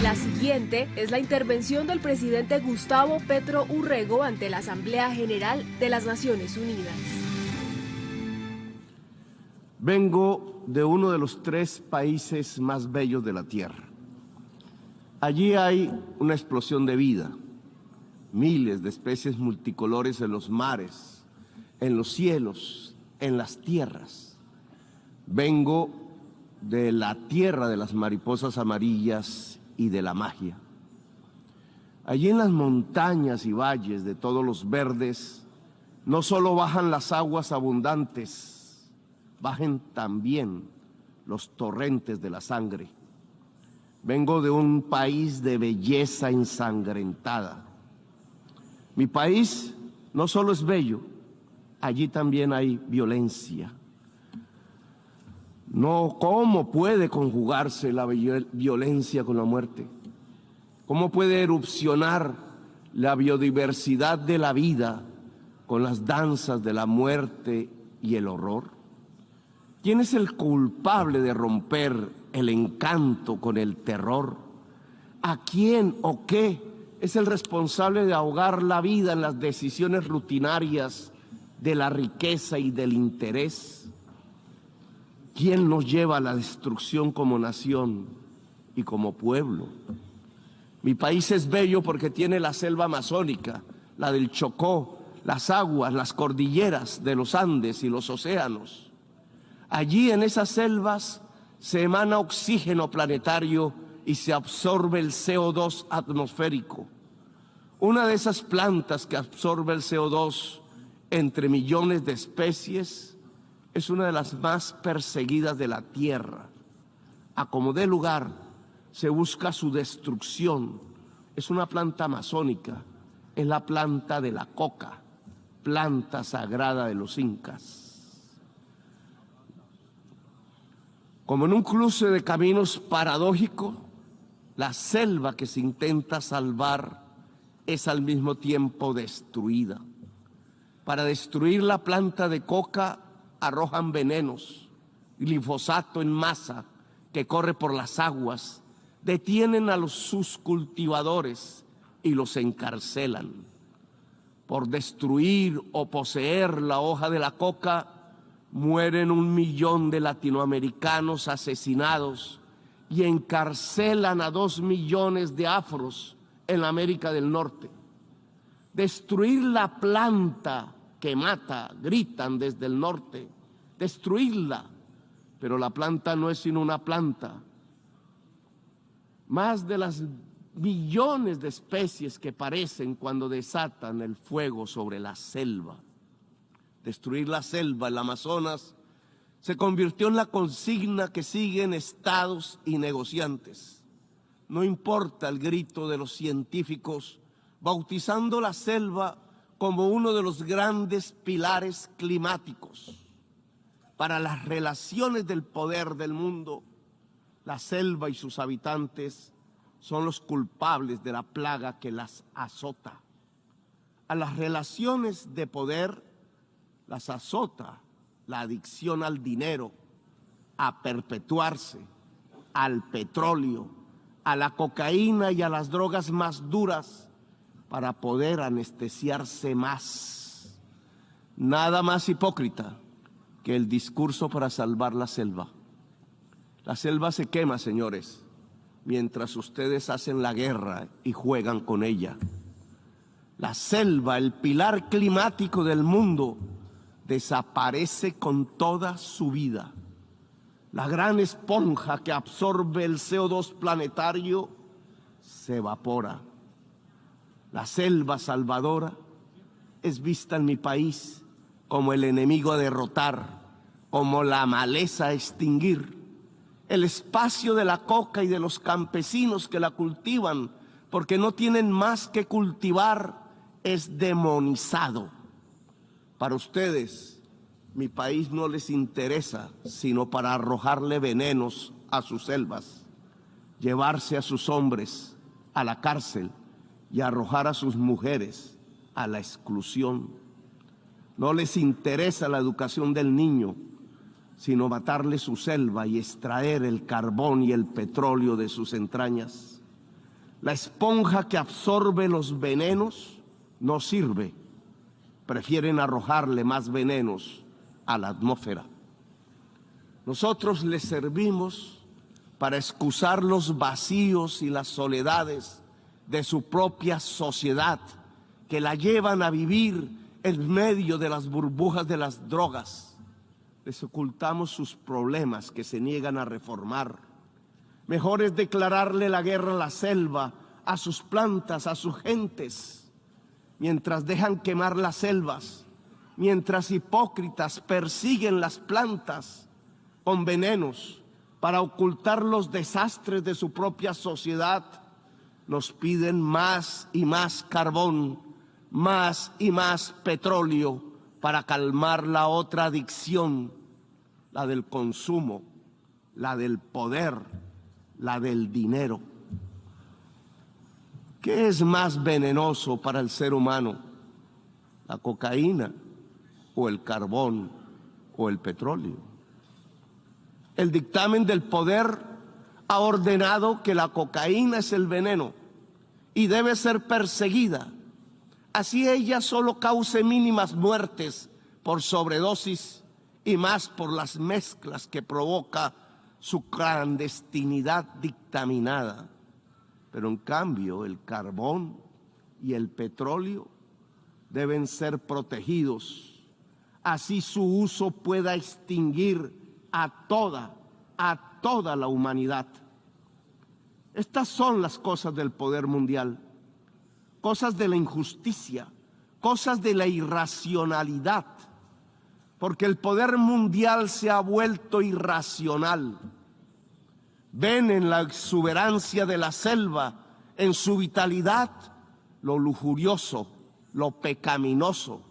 La siguiente es la intervención del presidente Gustavo Petro Urrego ante la Asamblea General de las Naciones Unidas. Vengo de uno de los 3 países más bellos de la Tierra. Allí hay una explosión de vida, miles de especies multicolores en los mares, en los cielos, en las tierras. Vengo de la tierra de las mariposas amarillas y de la magia. Allí en las montañas y valles de todos los verdes, no solo bajan las aguas abundantes, bajen también los torrentes de la sangre. Vengo de un país de belleza ensangrentada. Mi país no solo es bello, allí también hay violencia. No, ¿cómo puede conjugarse la violencia con la muerte? ¿Cómo puede erupcionar la biodiversidad de la vida con las danzas de la muerte y el horror? ¿Quién es el culpable de romper el encanto con el terror? ¿A quién o qué es el responsable de ahogar la vida en las decisiones rutinarias de la riqueza y del interés? ¿Quién nos lleva a la destrucción como nación y como pueblo? Mi país es bello porque tiene la selva amazónica, la del Chocó, las aguas, las cordilleras de los Andes y los océanos. Allí en esas selvas se emana oxígeno planetario y se absorbe el CO2 atmosférico. Una de esas plantas que absorbe el CO2 entre millones de especies es una de las más perseguidas de la tierra. A como dé lugar, se busca su destrucción. Es una planta amazónica, es la planta de la coca, planta sagrada de los incas. Como en un cruce de caminos paradójico, la selva que se intenta salvar es al mismo tiempo destruida. Para destruir la planta de coca arrojan venenos, glifosato en masa que corre por las aguas, detienen a sus cultivadores y los encarcelan. Por destruir o poseer la hoja de la coca, mueren 1 millón de latinoamericanos asesinados y encarcelan a 2 millones de afros en la América del Norte. Destruir la planta que mata, gritan desde el norte, destruirla, pero la planta no es sino una planta. Más de las millones de especies que parecen cuando desatan el fuego sobre la selva. Destruir la selva, el Amazonas, se convirtió en la consigna que siguen estados y negociantes. No importa el grito de los científicos, bautizando la selva como uno de los grandes pilares climáticos. Para las relaciones del poder del mundo, la selva y sus habitantes son los culpables de la plaga que las azota. A las relaciones de poder las azota la adicción al dinero, a perpetuarse, al petróleo, a la cocaína y a las drogas más duras para poder anestesiarse más. Nada más hipócrita que el discurso para salvar la selva. La selva se quema, señores, mientras ustedes hacen la guerra y juegan con ella. La selva, el pilar climático del mundo, desaparece con toda su vida. La gran esponja que absorbe el CO2 planetario se evapora. La selva salvadora es vista en mi país como el enemigo a derrotar, como la maleza a extinguir. El espacio de la coca y de los campesinos que la cultivan, porque no tienen más que cultivar, es demonizado. Para ustedes, mi país no les interesa, sino para arrojarle venenos a sus selvas, llevarse a sus hombres a la cárcel y arrojar a sus mujeres a la exclusión. No les interesa la educación del niño, sino matarle su selva y extraer el carbón y el petróleo de sus entrañas. La esponja que absorbe los venenos no sirve. Prefieren arrojarle más venenos a la atmósfera. Nosotros les servimos para excusar los vacíos y las soledades de su propia sociedad, que la llevan a vivir en medio de las burbujas de las drogas. Les ocultamos sus problemas que se niegan a reformar. Mejor es declararle la guerra a la selva, a sus plantas, a sus gentes, mientras dejan quemar las selvas, mientras hipócritas persiguen las plantas con venenos para ocultar los desastres de su propia sociedad. Nos piden más y más carbón, más y más petróleo para calmar la otra adicción, la del consumo, la del poder, la del dinero. ¿Qué es más venenoso para el ser humano? ¿La cocaína o el carbón o el petróleo? El dictamen del poder ha ordenado que la cocaína es el veneno y debe ser perseguida, así ella solo cause mínimas muertes por sobredosis y más por las mezclas que provoca su clandestinidad dictaminada. Pero en cambio el carbón y el petróleo deben ser protegidos, así su uso pueda extinguir a toda la humanidad. Estas son las cosas del poder mundial, cosas de la injusticia, cosas de la irracionalidad, porque el poder mundial se ha vuelto irracional. Ven en la exuberancia de la selva, en su vitalidad, lo lujurioso, lo pecaminoso,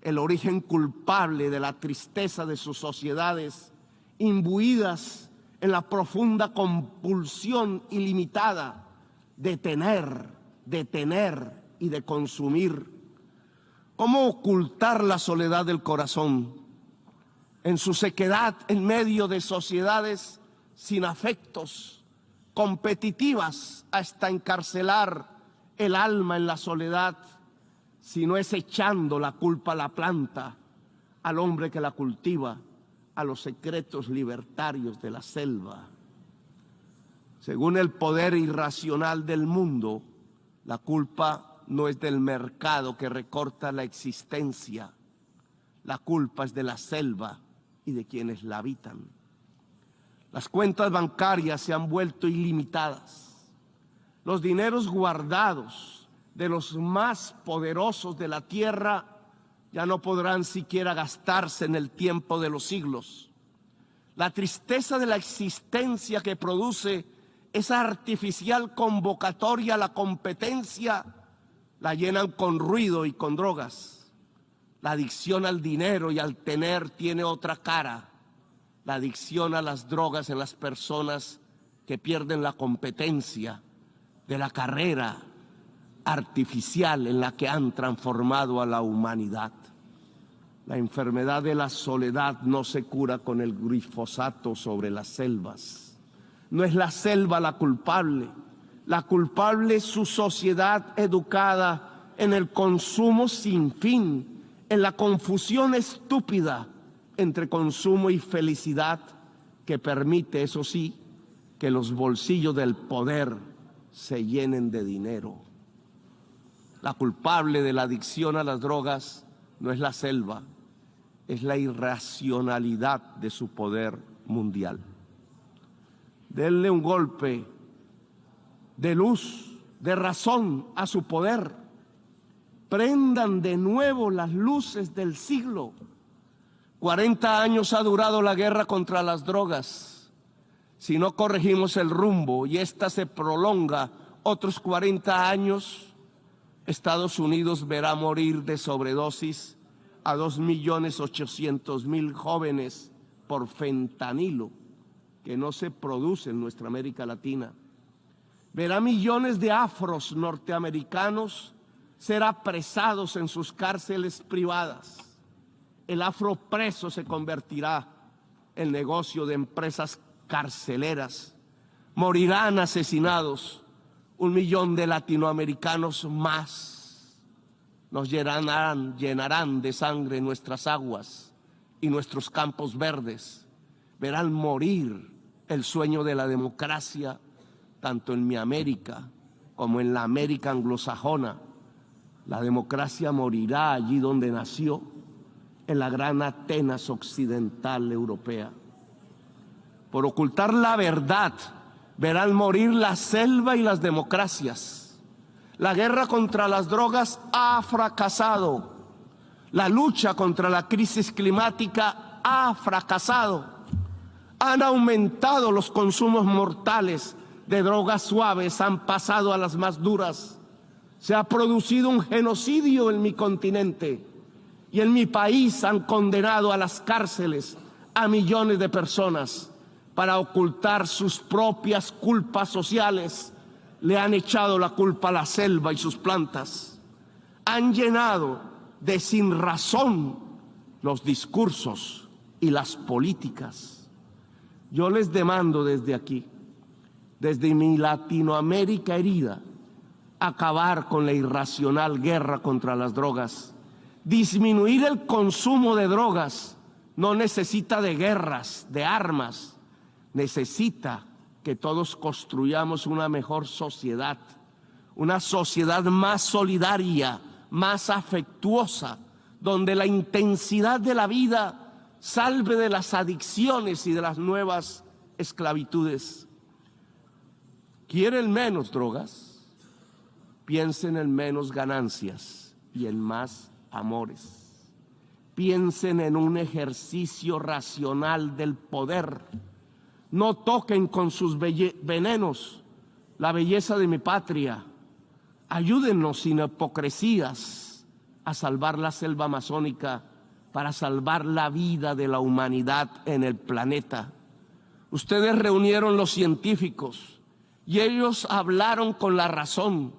el origen culpable de la tristeza de sus sociedades, imbuidas en la profunda compulsión ilimitada de tener y de consumir. ¿Cómo ocultar la soledad del corazón en su sequedad en medio de sociedades sin afectos, competitivas hasta encarcelar el alma en la soledad, si no es echando la culpa a la planta, al hombre que la cultiva, a los secretos libertarios de la selva? Según el poder irracional del mundo, la culpa no es del mercado que recorta la existencia, la culpa es de la selva y de quienes la habitan. Las cuentas bancarias se han vuelto ilimitadas. Los dineros guardados de los más poderosos de la tierra ya no podrán siquiera gastarse en el tiempo de los siglos. La tristeza de la existencia que produce esa artificial convocatoria a la competencia la llenan con ruido y con drogas. La adicción al dinero y al tener tiene otra cara. La adicción a las drogas en las personas que pierden la competencia de la carrera artificial en la que han transformado a la humanidad. La enfermedad de la soledad no se cura con el glifosato sobre las selvas. No es la selva la culpable es su sociedad educada en el consumo sin fin, en la confusión estúpida entre consumo y felicidad que permite, eso sí, que los bolsillos del poder se llenen de dinero. La culpable de la adicción a las drogas no es la selva, es la irracionalidad de su poder mundial. Denle un golpe de luz, de razón a su poder. Prendan de nuevo las luces del siglo. 40 años ha durado la guerra contra las drogas. Si no corregimos el rumbo y esta se prolonga otros 40 años, Estados Unidos verá morir de sobredosis a 2.800.000 jóvenes por fentanilo, que no se produce en nuestra América Latina. Verá millones de afros norteamericanos ser apresados en sus cárceles privadas. El afro preso se convertirá en negocio de empresas carceleras. Morirán asesinados 1 millón de latinoamericanos más nos llenarán de sangre nuestras aguas y nuestros campos verdes. Verán morir el sueño de la democracia, tanto en mi América como en la América anglosajona. La democracia morirá allí donde nació, en la gran Atenas occidental europea. Por ocultar la verdad, verán morir la selva y las democracias. La guerra contra las drogas ha fracasado. La lucha contra la crisis climática ha fracasado. Han aumentado los consumos mortales de drogas suaves, han pasado a las más duras. Se ha producido un genocidio en mi continente y en mi país han condenado a las cárceles a millones de personas. Para ocultar sus propias culpas sociales, le han echado la culpa a la selva y sus plantas. Han llenado de sinrazón los discursos y las políticas. Yo les demando desde aquí, desde mi Latinoamérica herida, acabar con la irracional guerra contra las drogas. Disminuir el consumo de drogas no necesita de guerras, de armas. Necesita que todos construyamos una mejor sociedad, una sociedad más solidaria, más afectuosa, donde la intensidad de la vida salve de las adicciones y de las nuevas esclavitudes. ¿Quieren menos drogas? Piensen en menos ganancias y en más amores. Piensen en un ejercicio racional del poder. No toquen con sus venenos la belleza de mi patria. Ayúdennos sin hipocresías a salvar la selva amazónica para salvar la vida de la humanidad en el planeta. Ustedes reunieron los científicos y ellos hablaron con la razón,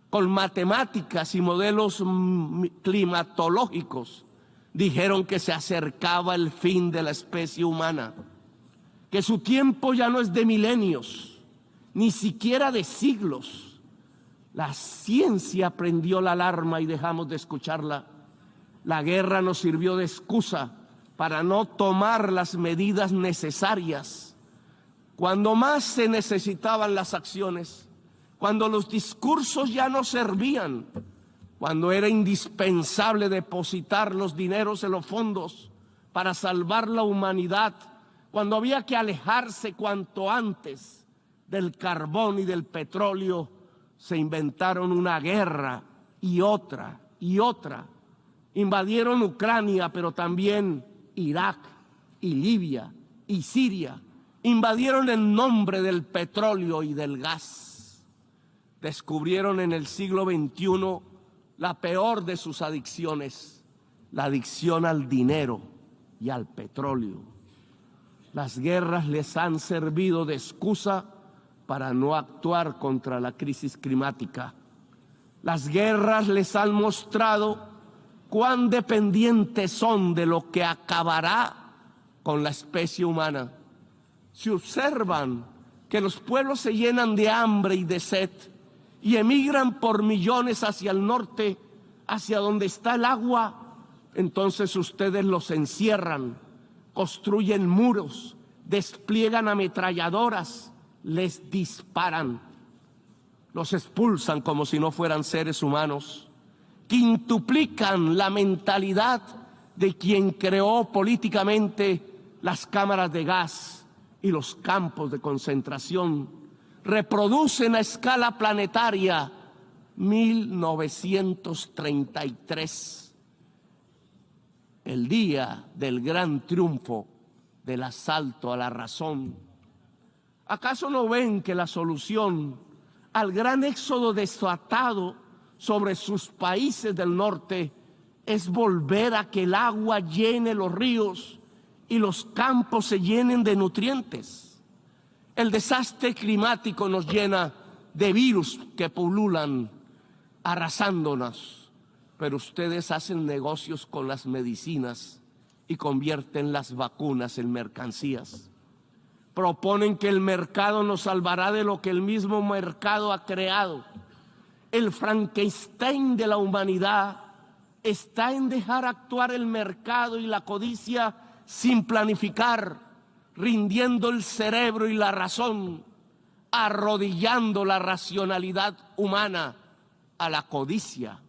con matemáticas y modelos climatológicos. Dijeron que se acercaba el fin de la especie humana, que su tiempo ya no es de milenios, ni siquiera de siglos. La ciencia prendió la alarma y dejamos de escucharla. La guerra nos sirvió de excusa para no tomar las medidas necesarias. Cuando más se necesitaban las acciones, cuando los discursos ya no servían, cuando era indispensable depositar los dineros en los fondos para salvar la humanidad, cuando había que alejarse cuanto antes del carbón y del petróleo, se inventaron una guerra y otra y otra. Invadieron Ucrania, pero también Irak y Libia y Siria. Invadieron en nombre del petróleo y del gas. Descubrieron en el siglo XXI la peor de sus adicciones, la adicción al dinero y al petróleo. Las guerras les han servido de excusa para no actuar contra la crisis climática. Las guerras les han mostrado cuán dependientes son de lo que acabará con la especie humana. Si observan que los pueblos se llenan de hambre y de sed y emigran por millones hacia el norte, hacia donde está el agua, entonces ustedes los encierran, construyen muros, despliegan ametralladoras, les disparan, los expulsan como si no fueran seres humanos, quintuplican la mentalidad de quien creó políticamente las cámaras de gas y los campos de concentración, reproducen a escala planetaria 1933. El día del gran triunfo del asalto a la razón. ¿Acaso no ven que la solución al gran éxodo desatado sobre sus países del norte es volver a que el agua llene los ríos y los campos se llenen de nutrientes? El desastre climático nos llena de virus que pululan, arrasándonos. Pero ustedes hacen negocios con las medicinas y convierten las vacunas en mercancías. Proponen que el mercado nos salvará de lo que el mismo mercado ha creado. El Frankenstein de la humanidad está en dejar actuar el mercado y la codicia sin planificar, rindiendo el cerebro y la razón, arrodillando la racionalidad humana a la codicia.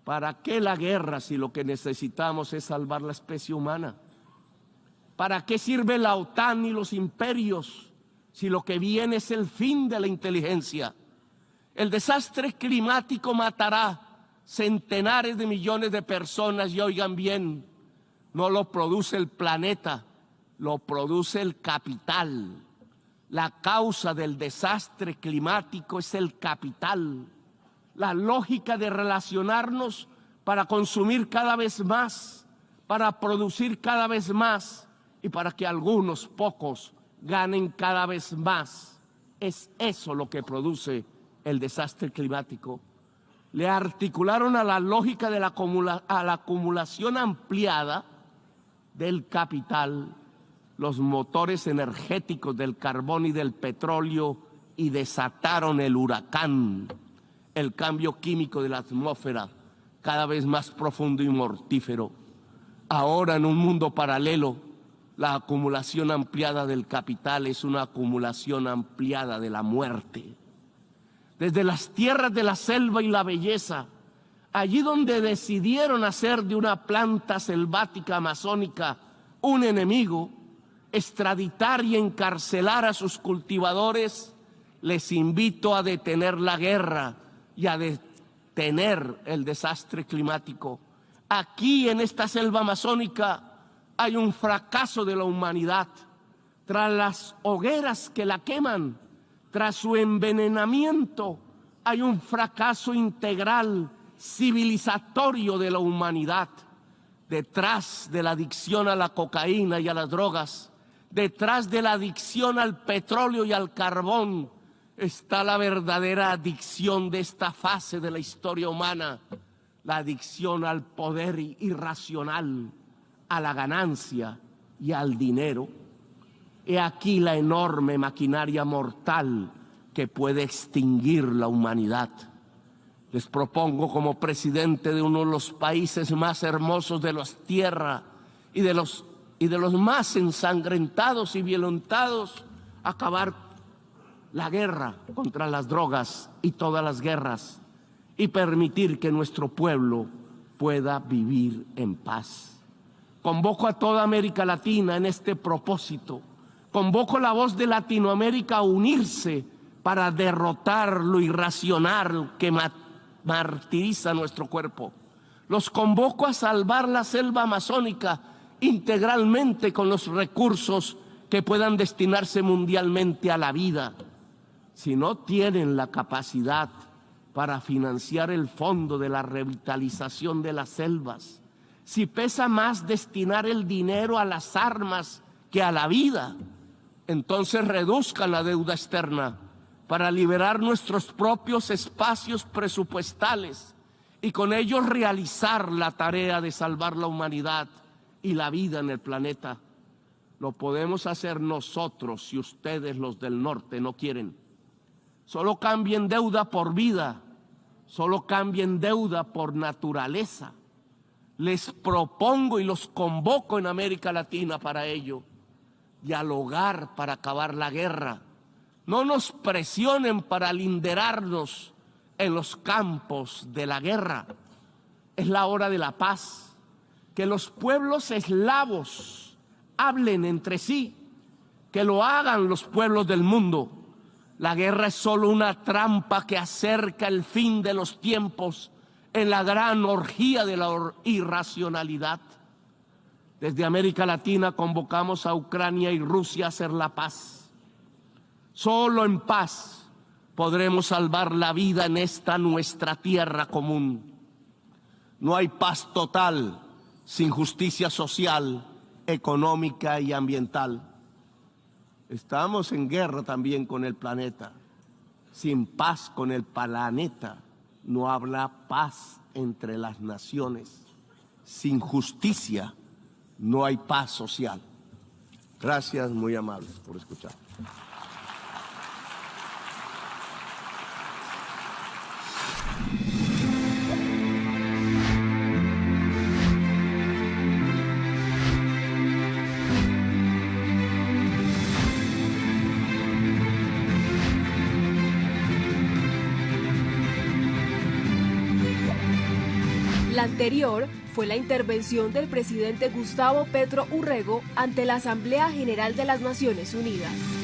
¿Para qué la guerra si lo que necesitamos es salvar la especie humana? ¿Para qué sirve la OTAN y los imperios si lo que viene es el fin de la inteligencia? El desastre climático matará centenares de millones de personas y oigan bien, no lo produce el planeta, lo produce el capital. La causa del desastre climático es el capital. La lógica de relacionarnos para consumir cada vez más, para producir cada vez más y para que algunos pocos ganen cada vez más. Es eso lo que produce el desastre climático. Le articularon a la lógica de la acumulación ampliada del capital los motores energéticos del carbón y del petróleo y desataron el huracán, el cambio químico de la atmósfera, cada vez más profundo y mortífero. Ahora, en un mundo paralelo, la acumulación ampliada del capital es una acumulación ampliada de la muerte. Desde las tierras de la selva y la belleza, allí donde decidieron hacer de una planta selvática amazónica un enemigo, extraditar y encarcelar a sus cultivadores, les invito a detener la guerra y a detener el desastre climático. Aquí en esta selva amazónica hay un fracaso de la humanidad. Tras las hogueras que la queman, tras su envenenamiento, hay un fracaso integral, civilizatorio de la humanidad. Detrás de la adicción a la cocaína y a las drogas, detrás de la adicción al petróleo y al carbón, está la verdadera adicción de esta fase de la historia humana, la adicción al poder irracional, a la ganancia y al dinero. He aquí la enorme maquinaria mortal que puede extinguir la humanidad. Les propongo como presidente de uno de los países más hermosos de la tierra y de los más ensangrentados y violentados, acabar la guerra contra las drogas y todas las guerras y permitir que nuestro pueblo pueda vivir en paz. Convoco a toda América Latina en este propósito. Convoco la voz de Latinoamérica a unirse para derrotar lo irracional que martiriza nuestro cuerpo. Los convoco a salvar la selva amazónica integralmente con los recursos que puedan destinarse mundialmente a la vida. Si no tienen la capacidad para financiar el fondo de la revitalización de las selvas, si pesa más destinar el dinero a las armas que a la vida, entonces reduzcan la deuda externa para liberar nuestros propios espacios presupuestales y con ellos realizar la tarea de salvar la humanidad y la vida en el planeta. Lo podemos hacer nosotros si ustedes, los del norte, no quieren. Solo cambien deuda por vida, solo cambien deuda por naturaleza. Les propongo y los convoco en América Latina para ello. Dialogar para acabar la guerra. No nos presionen para linderarnos en los campos de la guerra. Es la hora de la paz. Que los pueblos eslavos hablen entre sí, que lo hagan los pueblos del mundo. La guerra es solo una trampa que acerca el fin de los tiempos en la gran orgía de la irracionalidad. Desde América Latina convocamos a Ucrania y Rusia a hacer la paz. Solo en paz podremos salvar la vida en esta nuestra tierra común. No hay paz total sin justicia social, económica y ambiental. Estamos en guerra también con el planeta. Sin paz con el planeta no habrá paz entre las naciones. Sin justicia no hay paz social. Gracias, muy amables, por escuchar. La anterior fue la intervención del presidente Gustavo Petro Urrego ante la Asamblea General de las Naciones Unidas.